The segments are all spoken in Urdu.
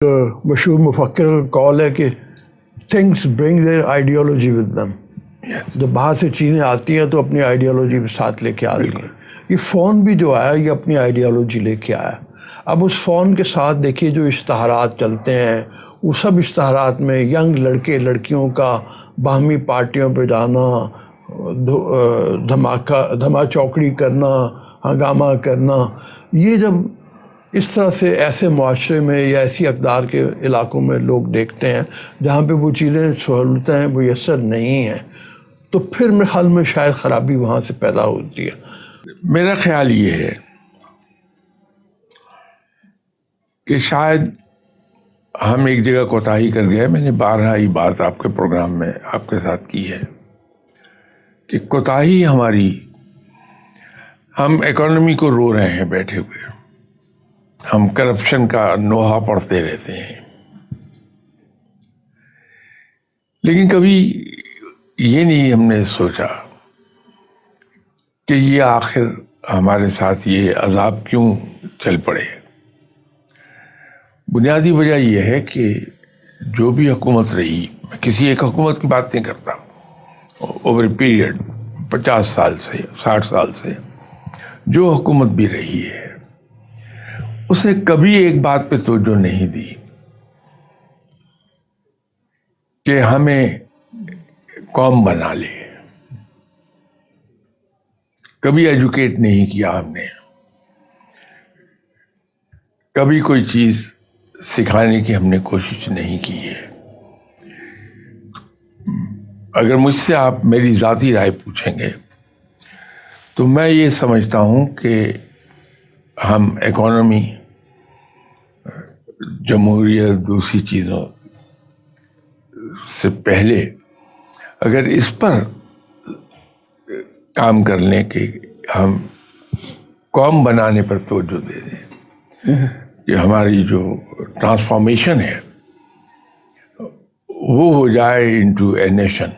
مشہور مفکر کا کال ہے کہ things bring their ideology with them. جب باہر سے چیزیں آتی ہیں تو اپنی آئیڈیالوجی بھی ساتھ لے کے آ رہی ہیں. یہ فون بھی جو آیا یہ اپنی آئیڈیالوجی لے کے آیا. اب اس فون کے ساتھ دیکھیے جو اشتہارات چلتے ہیں وہ سب اشتہارات میں ینگ لڑکے لڑکیوں کا باہمی پارٹیوں پہ جانا، دھما چوکڑی کرنا، ہنگامہ کرنا. یہ جب اس طرح سے ایسے معاشرے میں یا ایسی اقدار کے علاقوں میں لوگ دیکھتے ہیں جہاں پہ وہ چیزیں سہولتیں میسر نہیں ہیں، تو پھر میرے خیال میں شاید خرابی وہاں سے پیدا ہوتی ہے. میرا خیال یہ ہے کہ شاید ہم ایک جگہ کوتاہی کر گئے. میں نے بارہا یہ بات آپ کے پروگرام میں آپ کے ساتھ کی ہے کہ کوتاہی ہماری، ہم اکانومی کو رو رہے ہیں بیٹھے ہوئے، ہم کرپشن کا نوحہ پڑھتے رہتے ہیں، لیکن کبھی یہ نہیں ہم نے سوچا کہ یہ آخر ہمارے ساتھ یہ عذاب کیوں چل پڑے. بنیادی وجہ یہ ہے کہ جو بھی حکومت رہی، میں کسی ایک حکومت کی بات نہیں کرتا، اوور پیریڈ 50 سال سے 60 سال سے جو حکومت بھی رہی ہے اس نے کبھی ایک بات پہ توجہ نہیں دی کہ ہمیں قوم بنا لے. کبھی ایجوکیٹ نہیں کیا ہم نے، کبھی کوئی چیز سکھانے کی ہم نے کوشش نہیں کی ہے. اگر مجھ سے آپ میری ذاتی رائے پوچھیں گے تو میں یہ سمجھتا ہوں کہ ہم اکانومی، جمہوریت، دوسری چیزوں سے پہلے اگر اس پر کام کر لیں کہ ہم قوم بنانے پر توجہ دے دیں کہ ہماری جو ٹرانسفارمیشن ہے وہ ہو جائے انٹو اے نیشن.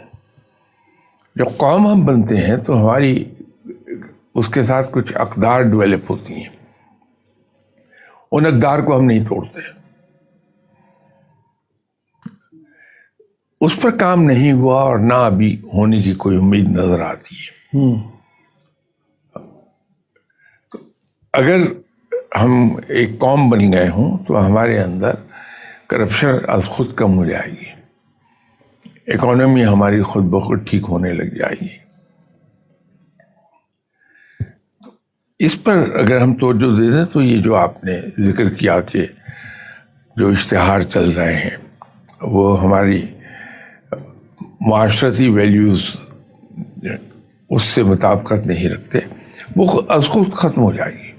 جب قوم ہم بنتے ہیں تو ہماری اس کے ساتھ کچھ اقدار ڈیولپ ہوتی ہیں، ان اقدار کو ہم نہیں توڑتے. اس پر کام نہیں ہوا اور نہ ابھی ہونے کی کوئی امید نظر آتی ہے. اگر ہم ایک قوم بن گئے ہوں تو ہمارے اندر کرپشن از خود کم ہو جائے گی، اکانومی ہماری خود بخود ٹھیک ہونے لگ جائے گی. اس پر اگر ہم توجہ دے دیں تو یہ جو آپ نے ذکر کیا کہ جو اشتہار چل رہے ہیں وہ ہماری معاشرتی ویلیوز اس سے مطابقت نہیں رکھتے، وہ از خود ختم ہو جائے گی.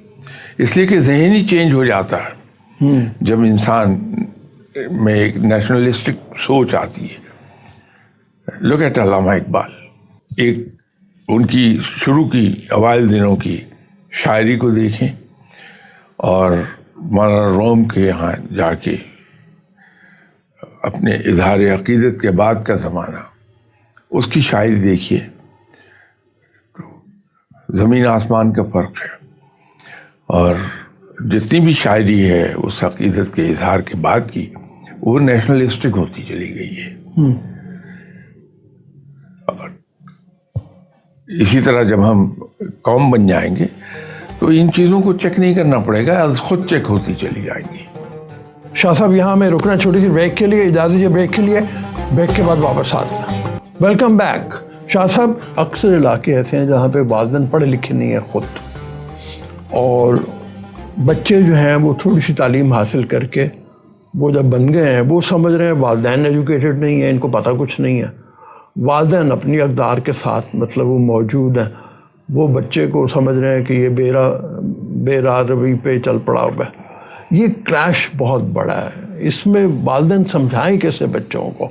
اس لیے کہ ذہنی چینج ہو جاتا ہے جب انسان میں ایک نیشنلسٹک سوچ آتی ہے. لوک ایٹ علامہ اقبال، ایک ان کی شروع کی اوائل دنوں کی شاعری کو دیکھیں اور مولانا روم کے یہاں جا کے اپنے اظہار عقیدت کے بعد کا زمانہ، اس کی شاعری دیکھیے تو زمین آسمان کا فرق ہے. اور جتنی بھی شاعری ہے اس عقیدت کے اظہار کے بعد کی وہ نیشنلسٹک ہوتی چلی گئی ہے. اور اسی طرح جب ہم قوم بن جائیں گے تو ان چیزوں کو چیک نہیں کرنا پڑے گا، از خود چیک ہوتی چلی جائیں گی. شاہ صاحب یہاں میں رکنا چھوٹی سی بریک کے لیے، اجازت دیجیے بریک کے لیے، بریک کے بعد واپس آتے ہیں. Welcome back. شاہ صاحب اکثر علاقے ایسے ہیں جہاں پہ والدین پڑھے لکھے نہیں ہیں خود، اور بچے جو ہیں وہ تھوڑی سی تعلیم حاصل کر کے وہ جب بن گئے ہیں وہ سمجھ رہے ہیں والدین ایجوکیٹڈ نہیں ہیں، ان کو پتہ کچھ نہیں ہے. والدین اپنی اقدار کے ساتھ مطلب وہ موجود ہیں، وہ بچے کو سمجھ رہے ہیں کہ یہ بے راہ روی پہ چل پڑا ہوا ہے. یہ کلیش بہت بڑا ہے. اس میں والدین سمجھائیں کیسے بچوں کو؟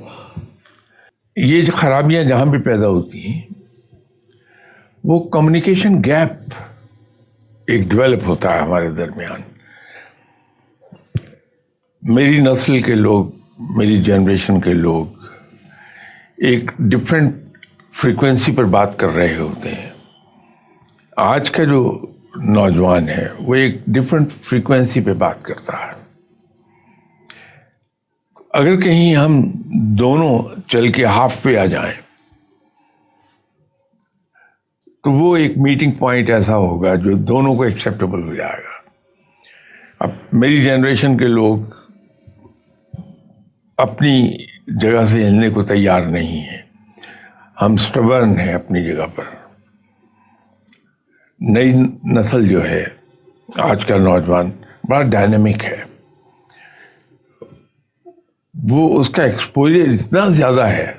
یہ جو خرابیاں جہاں بھی پیدا ہوتی ہیں وہ کمیونیکیشن گیپ ایک ڈیولپ ہوتا ہے ہمارے درمیان. میری نسل کے لوگ، میری جنریشن کے لوگ ایک ڈفرینٹ فریکوینسی پر بات کر رہے ہوتے ہیں. آج کا جو نوجوان ہے وہ ایک ڈفرینٹ فریکوینسی پہ بات کرتا ہے. اگر کہیں ہم دونوں چل کے ہاف وے آ جائیں تو وہ ایک میٹنگ پوائنٹ ایسا ہوگا جو دونوں کو ایکسیپٹیبل ہو جائے گا. اب میری جنریشن کے لوگ اپنی جگہ سے ہلنے کو تیار نہیں ہیں. ہم سٹبرن ہیں اپنی جگہ پر. نئی نسل جو ہے آج کا نوجوان بڑا ڈائنامک ہے. وہ اس کا ایکسپوجر اتنا زیادہ ہے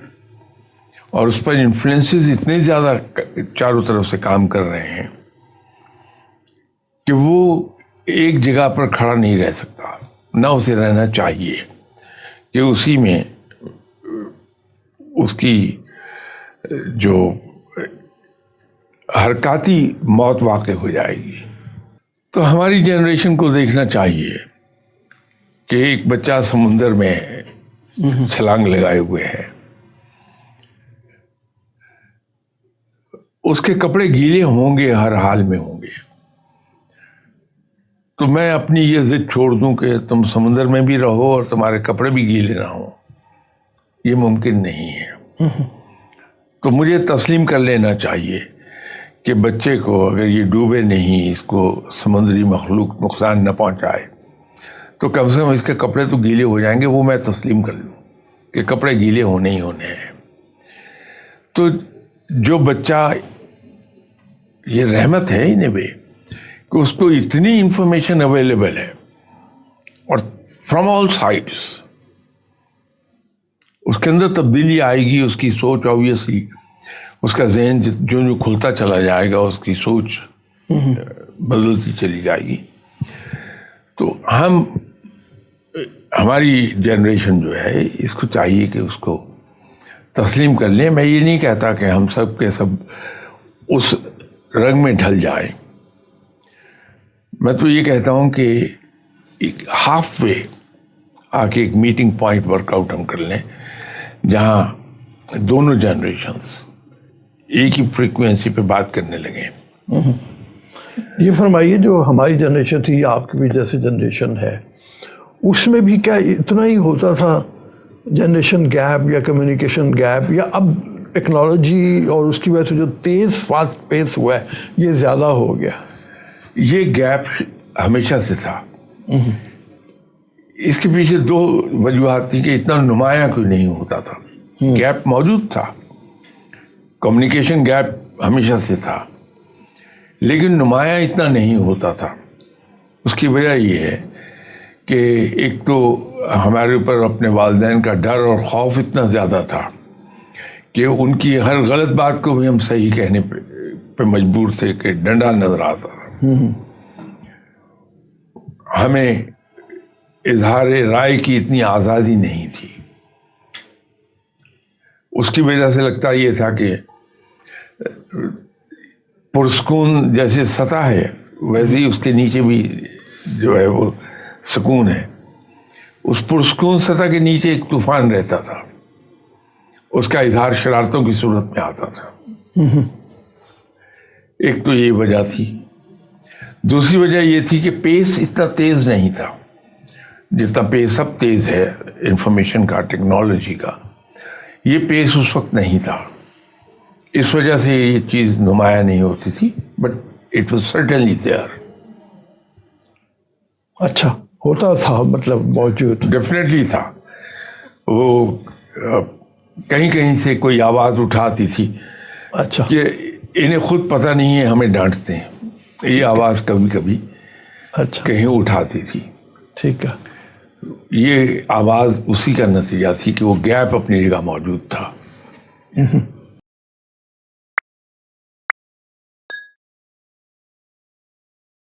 اور اس پر انفلوئنسز اتنے زیادہ چاروں طرف سے کام کر رہے ہیں کہ وہ ایک جگہ پر کھڑا نہیں رہ سکتا. نہ اسے رہنا چاہیے کہ اسی میں اس کی جو حرکاتی موت واقع ہو جائے گی. تو ہماری جنریشن کو دیکھنا چاہیے کہ ایک بچہ سمندر میں چھلانگ لگائے ہوئے ہے. اس کے کپڑے گیلے ہوں گے، ہر حال میں ہوں گے. تو میں اپنی یہ ضد چھوڑ دوں کہ تم سمندر میں بھی رہو اور تمہارے کپڑے بھی گیلے نہ ہوں، یہ ممکن نہیں ہے. تو مجھے تسلیم کر لینا چاہیے کہ بچے کو اگر یہ ڈوبے نہیں، اس کو سمندری مخلوق نقصان نہ پہنچائے، تو کم سے کم اس کے کپڑے تو گیلے ہو جائیں گے. وہ میں تسلیم کر لوں کہ کپڑے گیلے ہونے ہی ہونے ہیں. تو جو بچہ، یہ رحمت ہے ان وے کہ اس کو اتنی انفارمیشن اویلیبل ہے اور فرام آل سائڈس. اس کے اندر تبدیلی آئے گی، اس کی سوچ آبویسلی، اس کا ذہن جو کھلتا چلا جائے گا اس کی سوچ بدلتی چلی جائے گی. تو ہماری جنریشن جو ہے اس کو چاہیے کہ اس کو تسلیم کر لیں. میں یہ نہیں کہتا کہ ہم سب کے سب اس رنگ میں ڈھل جائیں. میں تو یہ کہتا ہوں کہ ایک ہاف وے آ کے ایک میٹنگ پوائنٹ ورک آؤٹ ہم کر لیں جہاں دونوں جنریشنز ایک ہی فریکوینسی پہ بات کرنے لگیں. یہ فرمائیے، جو ہماری جنریشن تھی یا آپ کی بھی جیسے جنریشن ہے، اس میں بھی کیا اتنا ہی ہوتا تھا جنریشن گیپ یا کمیونیکیشن گیپ، یا اب ٹیکنالوجی اور اس کی وجہ سے جو تیز فاسٹ پیس ہوا ہے یہ زیادہ ہو گیا؟ یہ گیپ ہمیشہ سے تھا. اس کے پیچھے دو وجوہات تھیں کہ اتنا نمایاں کوئی نہیں ہوتا تھا. گیپ موجود تھا، کمیونیکیشن گیپ ہمیشہ سے تھا، لیکن نمایاں اتنا نہیں ہوتا تھا. اس کی وجہ یہ ہے کہ ایک تو ہمارے اوپر اپنے والدین کا ڈر اور خوف اتنا زیادہ تھا کہ ان کی ہر غلط بات کو بھی ہم صحیح کہنے پہ مجبور تھے کہ ڈنڈا نظر آتا تھا. ہمیں اظہار رائے کی اتنی آزادی نہیں تھی. اس کی وجہ سے لگتا یہ تھا کہ پرسکون جیسے سطح ہے ویسے ہی اس کے نیچے بھی جو ہے وہ سکون ہے. اس پرسکون سطح کے نیچے ایک طوفان رہتا تھا، اس کا اظہار شرارتوں کی صورت میں آتا تھا. ایک تو یہ وجہ تھی. دوسری وجہ یہ تھی کہ پیس اتنا تیز نہیں تھا جتنا پیس اب تیز ہے انفارمیشن کا، ٹیکنالوجی کا. یہ پیس اس وقت نہیں تھا. اس وجہ سے یہ چیز نمایاں نہیں ہوتی تھی، but it was certainly there. اچھا، ہوتا تھا، مطلب موجود ڈیفینیٹلی تھا. وہ کہیں کہیں سے کوئی آواز اٹھاتی تھی. اچھا، کہ انہیں خود پتہ نہیں ہے ہمیں ڈانٹتے ہیں. یہ آواز کبھی کبھی اچھا کہیں اٹھاتی تھی. ٹھیک ہے. یہ آواز اسی کا نتیجہ تھی کہ وہ گیپ اپنی جگہ موجود تھا.